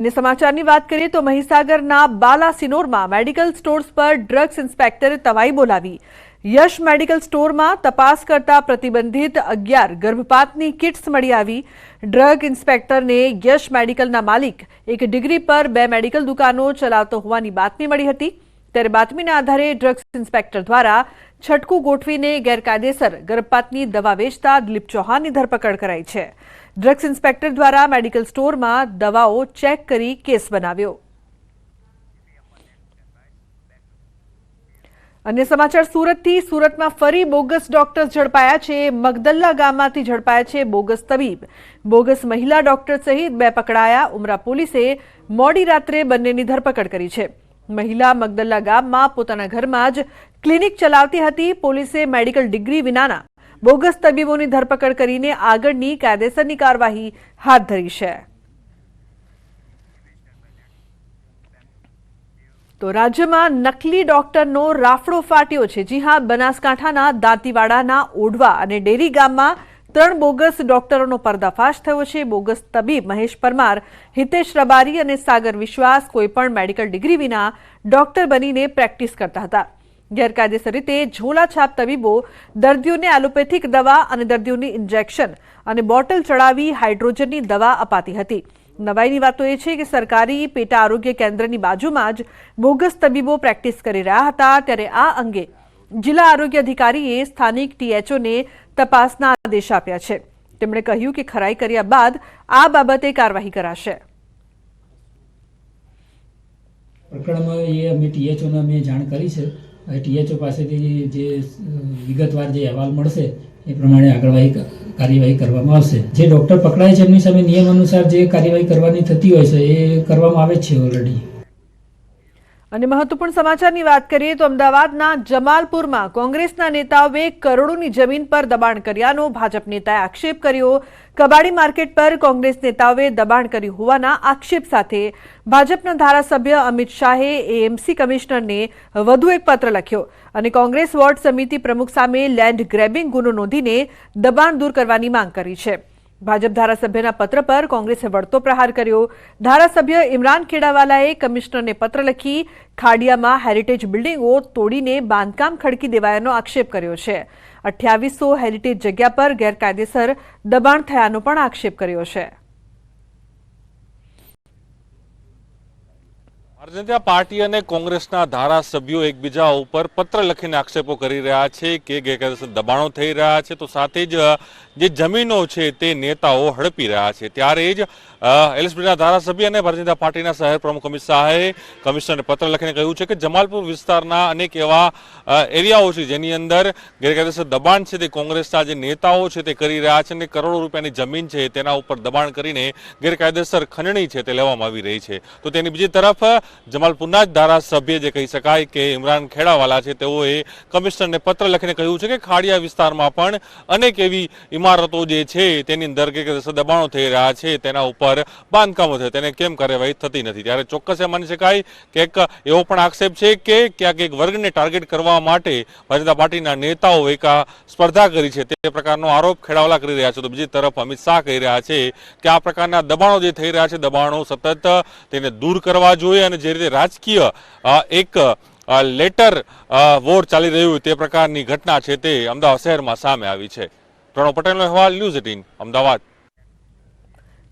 અને સમાચારની વાત કરીએ તો મહીસાગરના બાલાસિનોરમાં મેડિકલ સ્ટોર્સ પર ડ્રગ્સ ઇન્સ્પેક્ટરે તવાઈ બોલાવી। યશ મેડિકલ સ્ટોરમાં તપાસ કરતા પ્રતિબંધિત 11 ગર્ભપાતની કિટ્સ મળી આવી। ડ્રગ ઇન્સ્પેક્ટરને યશ મેડિકલના માલિક એક ડિગ્રી પર 2 મેડિકલ દુકાનો ચલાવતો હોવાની બાતમી મળી હતી। ત્યારે બાતમીના આધારે ડ્રગ્સ ઇન્સ્પેક્ટર દ્વારા છટકું ગોઠવીને ગેરકાયદેસર ગર્ભપાતની દવા વેચતા દિલીપ ચૌહાણની ધરપકડ કરાઈ છે। ડ્રગ્સ ઇન્સ્પેક્ટર દ્વારા મેડિકલ સ્ટોરમાં દવાઓ ચેક કરી કેસ બનાવ્યો। અન્ય સમાચાર સુરતથી। સુરતમાં ફરી બોગસ ડોક્ટર્સ ઝડપાયા છે। મગદલ્લા ગામમાંથી ઝડપાયા છે બોગસ તબીબ। બોગસ મહિલા ડોક્ટર સહિત 2 પકડાયા। ઉમરા પોલીસે મોડી રાત્રે બંનેની ધરપકડ કરી છે। મહિલા મગદલ્લા ગામમાં પોતાના ઘરમાં જ ક્લિનિક ચલાવતી હતી। પોલીસે મેડિકલ ડિગ્રી વિનાના બોગસ તબીબોની ધરપકડ કરીને આગળની કાયદેસરની કાર્યવાહી હાથ ધરી છે। તો રાજ્યમાં નકલી ડોક્ટરનો રાફડો ફાટ્યો છે। જી હા, બનાસકાંઠાના દાંતીવાડાના ઓઢવા અને ડેરી ગામમાં 3 બોગસ ડોક્ટરોનો પર્દાફાશ થયો છે। બોગસ તબીબ મહેશ પરમાર, હિતેશ રબારી અને સાગર વિશ્વાસ કોઈપણ મેડિકલ ડિગ્રી વિના ડોક્ટર બનીને પ્રેક્ટિસ કરતા હતા। ગેરકાયદેસર રીતે ઝોલાછાપ તબીબો દર્દીઓને એલોપેથિક દવા અને દર્દીઓની ઇન્જેક્શન અને બોટલ ચડાવી હાઇડ્રોજનની દવા અપાતી હતી। નવાઈની વાતો એ છે કે સરકારી પેટા આરોગ્ય કેન્દ્રની બાજુમાં જ બોગસ તબીબો પ્રેક્ટિસ કરી રહ્યા હતા। ત્યારે આ અંગે જિલ્લા આરોગ્ય અધિકારીએ સ્થાનિક ટીએચઓને તપાસના આદેશ આપ્યા છે। તેમણે કહ્યું કે ખરાઈ કર્યા બાદ આ બાબતે કાર્યવાહી કરાશે। પ્રકરણમાં એ અમે ટીએચઓને અમે જાણ કરી છે। ટીએચઓ પાસેથી જે વિગતવાર જે અહેવાલ મળશે એ પ્રમાણે આગળવાહી કાર્યવાહી કરવામાં આવશે। જે ડૉક્ટર પકડાય છે એમની સામે નિયમ અનુસાર જે કાર્યવાહી કરવાની થતી હોય છે એ કરવામાં આવે છે ઓલરેડી। અને મહત્વપૂર્ણ સમાચારની વાત કરીએ તો અમદાવાદના જમાલપુરમાં કોંગ્રેસના નેતાઓએ કરોડોની જમીન પર દબાણ કર્યાનો ભાજપ નેતાએ આક્ષેપ કર્યો। કબાડી માર્કેટ પર કોંગ્રેસ નેતાઓએ દબાણ કર્યું હોવાના આક્ષેપ સાથે ભાજપના ધારાસભ્ય અમિત શાહે એએમસી કમિશનરને વધુ એક પત્ર લખ્યો અને કોંગ્રેસ વોર્ડ સમિતિ પ્રમુખ સામે લેન્ડ ગ્રેબિંગ ગુનો નોંધીને દબાણ દૂર કરવાની માંગ કરી છે। ભાજપ ધારાસભ્યના પત્ર પર કોંગ્રેસે વળતો પ્રહાર કર્યો। ધારાસભ્ય ઇમરાન ખેડાવાલાએ કમિશનરને પત્ર લખી ખાડિયામાં હેરિટેજ બિલ્ડિંગો તોડીને બાંધકામ ખડકી દેવાયાનો આક્ષેપ કર્યો છે। 2800 હેરિટેજ જગ્યા પર ગેરકાયદેસર દબાણ થયાનો પણ આક્ષેપ કર્યો છે। ભારતીય જનતા પાર્ટી અને કોંગ્રેસના ધારાસભ્યો એકબીજા ઉપર પત્ર લખીને આક્ષેપો કરી રહ્યા છે કે ગેરકાયદેસર દબાણો થઈ રહ્યા છે, તો સાથે જ જે જમીનો છે તે નેતાઓ હડપી રહ્યા છે। ત્યારે જ એલએસપીના ધારાસભ્ય અને ભારતીય જનતા પાર્ટીના શહેર પ્રમુખ અમિત શાહે કમિશનરને પત્ર લખીને કહ્યું છે કે જમાલપુર વિસ્તારના અનેક એવા એરિયાઓ છે જેની અંદર ગેરકાયદેસર દબાણ છે તે કોંગ્રેસના જે નેતાઓ છે તે કરી રહ્યા છે અને કરોડો રૂપિયાની જમીન છે તેના ઉપર દબાણ કરીને ગેરકાયદેસર ખંડણી છે તે લેવામાં આવી રહી છે। તો તેની બીજી તરફ જમાલપુરના જ ધારાસભ્ય જે કહી શકાય કે ઇમરાન ખેડાવાલા છે તેઓએ કમિશનરને પત્ર લખીને કહ્યું છે કે ખાડિયા વિસ્તારમાં પણ અનેક એવી ઇમારતો જે છે તેની અંદર ગેરકાયદેસર દબાણો થઈ રહ્યા છે, તેના ઉપર બાંધકામો છે તેને કેમ કાર્યવાહી થતી નથી। ત્યારે ચોક્કસ એ માની શકાય કે એક એવો પણ આક્ષેપ છે કે ક્યાંક એક વર્ગને ટાર્ગેટ કરવા માટે ભારતીય જનતા પાર્ટીના નેતાઓ એક સ્પર્ધા કરી છે તે પ્રકારનો આરોપ ખેડાવાલા કરી રહ્યા છે। તો બીજી તરફ અમિત શાહ કહી રહ્યા છે કે આ પ્રકારના દબાણો જે થઈ રહ્યા છે દબાણો સતત તેને દૂર કરવા જોઈએ અને જે રીતે રાજકીય એક લેટર વોર ચાલી રહ્યું તે પ્રકારની ઘટના છે તે અમદાવાદ શહેરમાં સામે આવી છે। પ્રણવ પટેલનો અહેવાલ, ન્યૂઝ 18 અમદાવાદ।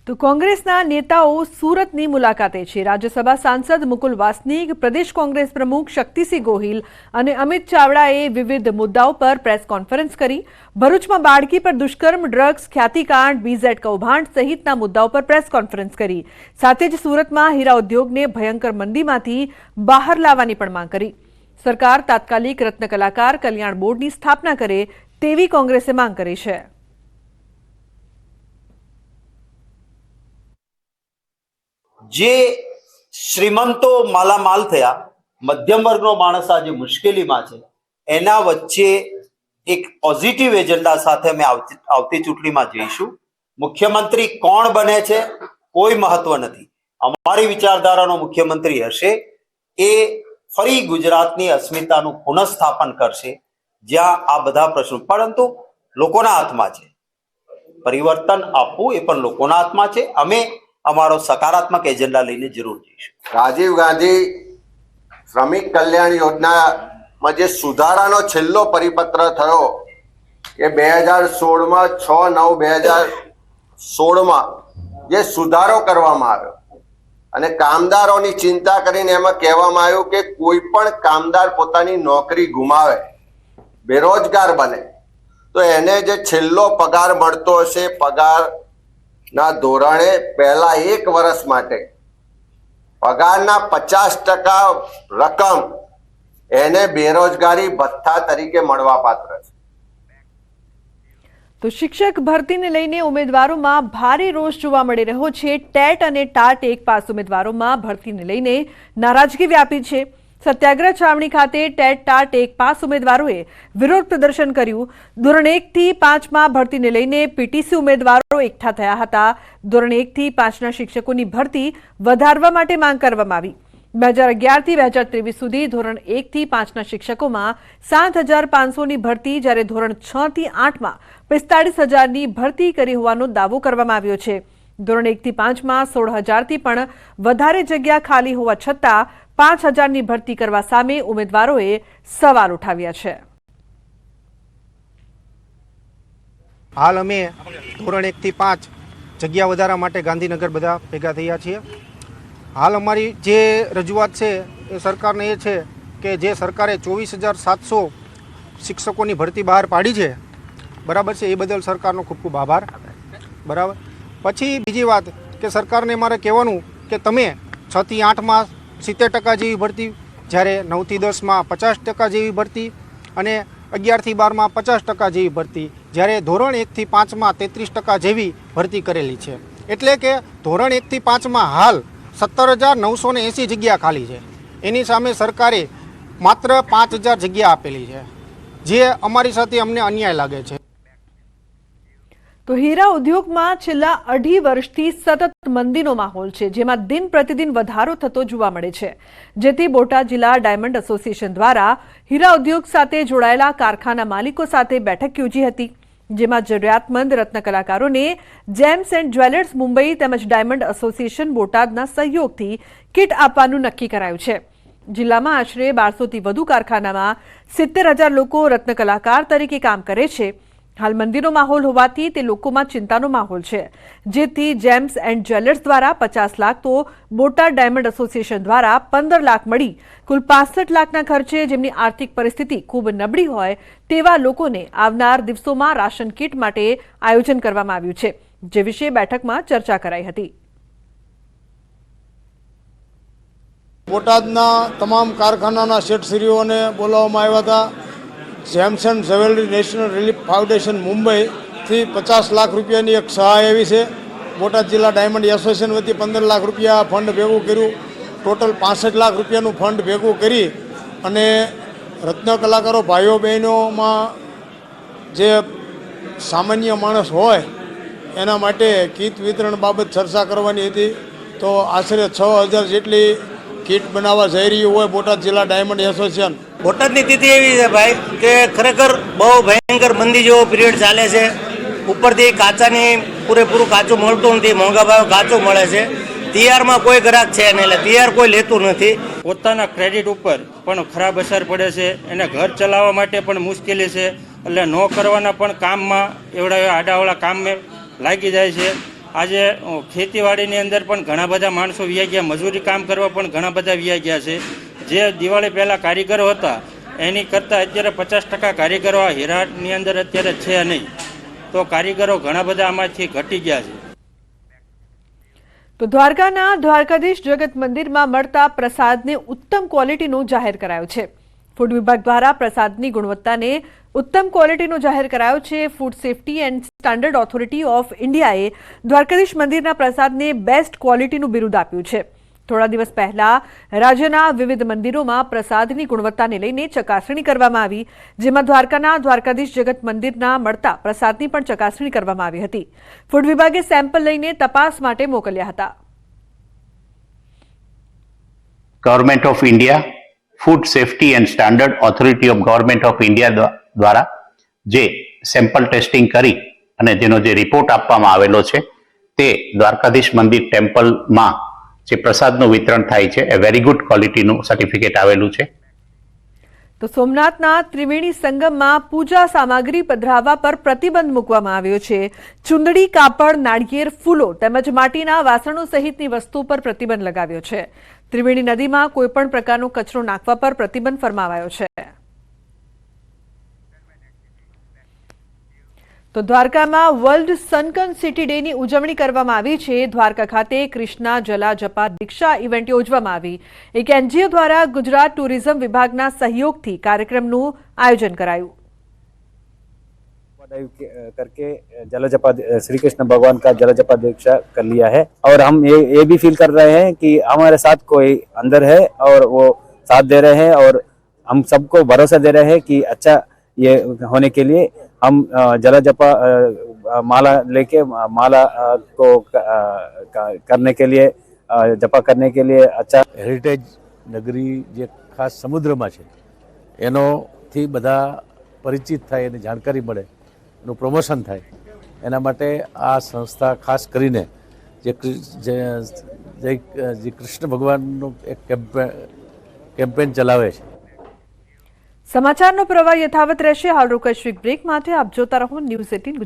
તો કોંગ્રેસના નેતાઓ સુરતની મુલાકાતે છે। રાજ્યસભા સાંસદ મુકુલ વાસનિક, પ્રદેશ કોંગ્રેસ પ્રમુખ શક્તિસિંહ ગોહિલ અને અમિત ચાવડાએ વિવિધ મુદ્દાઓ પર પ્રેસ કોન્ફરન્સ કરી। ભરૂચમાં બાળકી પર દુષ્કર્મ, ડ્રગ્સ, ખ્યાતિકાંડ, બીઝેડ કૌભાંડ સહિતના મુદ્દાઓ પર પ્રેસ કોન્ફરન્સ કરી। સાથે જ સુરતમાં હીરા ઉદ્યોગને ભયંકર મંદીમાંથી બહાર લાવવાની પણ માંગ કરી। સરકાર તાત્કાલિક રત્ન કલાકાર કલ્યાણ બોર્ડની સ્થાપના કરે તેવી કોંગ્રેસે માંગ કરી છે। જે શ્રીમંતો માલામાલ થયા, મધ્યમ વર્ગનો માણસ આજે મુશ્કેલીમાં છે, એના વચ્ચે એક પોઝિટિવ એજન્ડા સાથે અમે આવતી ચૂંટણીમાં જઈશું। મુખ્યમંત્રી કોણ બને છે કોઈ મહત્વ નથી। અમારી વિચારધારાનો મુખ્યમંત્રી હશે એ ફરી ગુજરાતની અસ્મિતાનું પુનઃસ્થાપન કરશે, જ્યાં આ બધા પ્રશ્નો પરંતુ લોકોના હાથમાં છે। પરિવર્તન આપવું એ પણ લોકોના હાથમાં છે। અમે અમારો સકારાત્મક એજન્ડા લઈને જરૂર જઈશું. રાજીવ ગાંધી શ્રમિક કલ્યાણ યોજનામાં જે સુધારાનો છેલ્લો પરિપત્ર થયો એ 2016માં 6/9/2016માં જે સુધારો કરવામાં આવ્યો અને કામદારોની ચિંતા કરીને એમાં કહેવામાં આવ્યું કે કોઈ પણ કામદાર પોતાની નોકરી ગુમાવે, બેરોજગાર બને તો એને જે છેલ્લો પગાર મળતો હશે પગારના ધોરણે પહેલા 1 વર્ષ માટે પગારના 50% રકમ એને બેરોજગારી ભથ્થા તરીકે મળવાપાત્ર છે. તો શિક્ષક ભરતીને લઈને ઉમેદવારોમાં ભારે રોષ જોવા મળી રહ્યો છે. ટેટ અને ટાટ એક પાસ ઉમેદવારોમાં ભરતીને લઈને નારાજગી વ્યાપી છે. સત્યાગ્રહ છાવણી ખાતે ટેટ ટાટ એક પાસ ઉમેદવારોએ વિરોધ પ્રદર્શન કર્યું. ધોરણ 1 થી 5માં ભરતીને લઈને પીટીસી ઉમેદવારો એકઠા થયા હતા. ધોરણ 1 થી 5ના શિક્ષકોની ભરતી વધારવા માટે માંગ કરવામાં આવી. 2011 થી 2023 સુધી ધોરણ 1 થી 5ના શિક્ષકોમાં 7,500ની ભરતી, જ્યારે ધોરણ 6 થી 8માં 45,000ની ભરતી કરી હોવાનો દાવો કરવામાં આવ્યો છે. ધોરણ 1 થી 5માં 16,000થી પણ વધારે જગ્યા ખાલી હોવા છતાં 5,000ની ભરતી કરવા સામે ઉમેદવારોએ સવાલ ઉઠાવ્યા છે. હાલ અમે ધોરણ 1 થી 5 જગ્યા વધારા માટે ગાંધીનગર બધા ભેગા થયા છીએ. હાલ અમારી જે રજૂઆત છે એ સરકારને એ છે કે જે સરકારે 24,700 શિક્ષકોની ભરતી બહાર પાડી છે, બરાબર છે, એ બદલ સરકારનો ખૂબ ખૂબ આભાર. બરાબર. પછી બીજી વાત કે સરકારને મારે કહેવાનું કે તમે 6 થી 8માં 70% જેવી ભરતી, જ્યારે 9 થી 10માં 50% જેવી ભરતી અને 11 થી 12માં 50% જેવી ભરતી, જ્યારે ધોરણ 1 થી 5માં 33% જેવી ભરતી કરેલી છે. એટલે કે ધોરણ 1 થી 5માં હાલ 17,980 જગ્યા ખાલી છે. એની સામે સરકારે માત્ર 5,000 જગ્યા આપેલી છે, જે અમારી સાથે અમને અન્યાય લાગે છે. તો હીરા ઉદ્યોગમાં છેલ્લા 2.5 વર્ષથી સતત મંદીનો માહોલ છે, જેમાં દિન પ્રતિદિન વધારો થતો જોવા મળે છે. જેથી બોટાદ જિલ્લા ડાયમંડ એસોસિએશન દ્વારા હીરા ઉદ્યોગ સાથે જોડાયેલા કારખાના માલિકો સાથે બેઠક યોજી હતી, જેમાં જરૂરિયાતમંદ રત્ન કલાકારોને જેમ્સ એન્ડ જ્વેલર્સ મુંબઈ તેમજ ડાયમંડ એસોસિએશન બોટાદના સહયોગથી કીટ આપવાનું નક્કી કરાયું છે. જિલ્લામાં આશરે 1200થી વધુ કારખાનામાં 70,000 લોકો રત્ન કલાકાર તરીકે કામ કરે છે. હાલ મંદીનો માહોલ હોવાથી તે લોકોમાં ચિંતાનો માહોલ છે, જેથી જેમ્સ એન્ડ જ્વેલર્સ દ્વારા 50 લાખ તો બોટાદ ડાયમંડ એસોસિએશન દ્વારા 15 લાખ મળી કુલ 65 લાખના ખર્ચે જેમની આર્થિક પરિસ્થિતિ ખૂબ નબળી હોય તેવા લોકોને આવનાર દિવસોમાં રાશન કીટ માટે આયોજન કરવામાં આવ્યું છે, જે વિશે બેઠકમાં ચર્ચા કરાઈ હતી. બોટાદના તમામ કારખાનાના શેઠશ્રીઓને બોલાવવામાં આવ્યા હતા. Gems and jewellery national relief foundation મુંબઈથી 50 લાખ રૂપિયાની એક સહાય આવી છે. બોટાદ જિલ્લા ડાયમંડ એસોસિએશન વતી 15 લાખ રૂપિયા ફંડ ભેગું કર્યું. ટોટલ 65 લાખ રૂપિયાનું ફંડ ભેગું કરી અને રત્ન કલાકારો ભાઈઓ બહેનોમાં જે સામાન્ય માણસ હોય એના માટે કીટ વિતરણ બાબત ચર્ચા કરવાની હતી. તો આશરે 6,000 જેટલી કીટ બનાવવા જઈ રહ્યું હોય બોટાદ જિલ્લા ડાયમંડ એસોસિએશન. બોટાદની સ્થિતિ એવી છે ભાઈ કે ખરેખર બહુ ભયંકર મંદી જેવો પિરિયડ ચાલે છે. ઉપરથી કાચાની પૂરેપૂરું કાચું મળતું નથી, મોંઘા ભાવે કાચું મળે છે. તૈયારમાં કોઈ ગ્રાહક છે નહીં, એટલે તૈયાર કોઈ લેતું નથી. પોતાના ક્રેડિટ ઉપર પણ ખરાબ અસર પડે છે, એને ઘર ચલાવવા માટે પણ મુશ્કેલી છે. એટલે ન કરવાના પણ કામમાં એવડા આડાવાળા કામમાં લાગી જાય છે. આજે ખેતીવાડીની અંદર પણ ઘણા બધા માણસો વ્યાઈ ગયા, મજૂરી કામ કરવા પણ ઘણા બધા વ્યાઈ ગયા છે. જે દિવાળી પહેલાં કારીગરો હતા એની કરતાં અત્યારે 50% કારીગરો આ હીરાની અંદર અત્યારે છે નહીં. તો કારીગરો ઘણા બધા આમાંથી ઘટી ગયા છે. તો દ્વારકાના દ્વારકાધીશ જગત મંદિરમાં મળતા પ્રસાદને ઉત્તમ ક્વોલિટીનું જાહેર કરાયું છે. ફૂડ વિભાગ દ્વારા પ્રસાદની ગુણવત્તાને ઉત્તમ ક્વોલિટીનો જાહેર કરાયો છે. Food safety and standard authority of ઇન્ડિયાએ દ્વારકાધીશ મંદિરના પ્રસાદને બેસ્ટ ક્વોલિટીનું બિરુદ આપ્યું છે. થોડા દિવસ પહેલા રાજ્યના વિવિધ મંદિરોમાં પ્રસાદની ગુણવત્તાને લઈને ચકાસણી કરવામાં આવી, જેમાં દ્વારકાના દ્વારકાધીશ જગત મંદિરના મળતા પ્રસાદની પણ ચકાસણી કરવામાં આવી હતી. ફૂડ વિભાગે સેમ્પલ લઈને તપાસ માટે મોકલ્યા હતા. Government of India food safety and standard authority of government of India દ્વારા જે સેમ્પલ ટેસ્ટિંગ કરી અને જેનો જે રિપોર્ટ આપવામાં આવેલો છે તે દ્વારકાધીશ મંદિર ટેમ્પલમાં જે પ્રસાદનું વિતરણ થાય છે એ વેરી ગુડ ક્વોલિટીનું સર્ટિફિકેટ આવેલું છે. તો સોમનાથના ત્રિવેણી સંગમમાં પૂજા સામગ્રી પધરાવવા પર પ્રતિબંધ મૂકવામાં આવ્યો છે. ચુંદડી, કાપડ, નાળિયેર, ફૂલો તેમજ માટીના વાસણો સહિતની વસ્તુ પર પ્રતિબંધ લગાવ્યો છે. ત્રિવેણી નદીમાં કોઈપણ પ્રકારનો કચરો નાખવા પર પ્રતિબંધ ફરમાવાયો છે. તો દ્વારકામાં વર્લ્ડ સનકન સિટી ડેની ઉજવણી કરવામાં આવી છે. દ્વારકા ખાતે કૃષ્ણા જલા જપા દીક્ષા ઇવેન્ટ યોજવામાં આવી. એક એનજીઓ દ્વારા ગુજરાત ટુરિઝમ વિભાગના સહયોગથી કાર્યક્રમનું આયોજન કરાયું. करके जल जपा श्री कृष्ण भगवान का जल जपा दीक्षा कर लिया है और हम ये भी फील कर रहे हैं कि हमारे साथ कोई अंदर है और वो साथ दे रहे हैं और हम सबको भरोसा दे रहे हैं कि अच्छा ये होने के लिए हम जल जपा माला लेके माला को करने के लिए जपा करने के लिए अच्छा હેરિટેજ નગરી જે ખાસ સમુદ્રમાં છે એનોથી બધા પરિચિત થાય, એની જાણકારી મળે, એનું પ્રમોશન થાય, એના માટે આ સંસ્થા ખાસ કરીને જે કૃષ્ણ ભગવાનનું એક કેમ્પેન ચલાવે છે. સમાચારનો પ્રવાહ યથાવત રહેશે. હાલ રોકાઈશું એક બ્રેક માટે. આપ જોતા રહો ન્યૂઝ 18.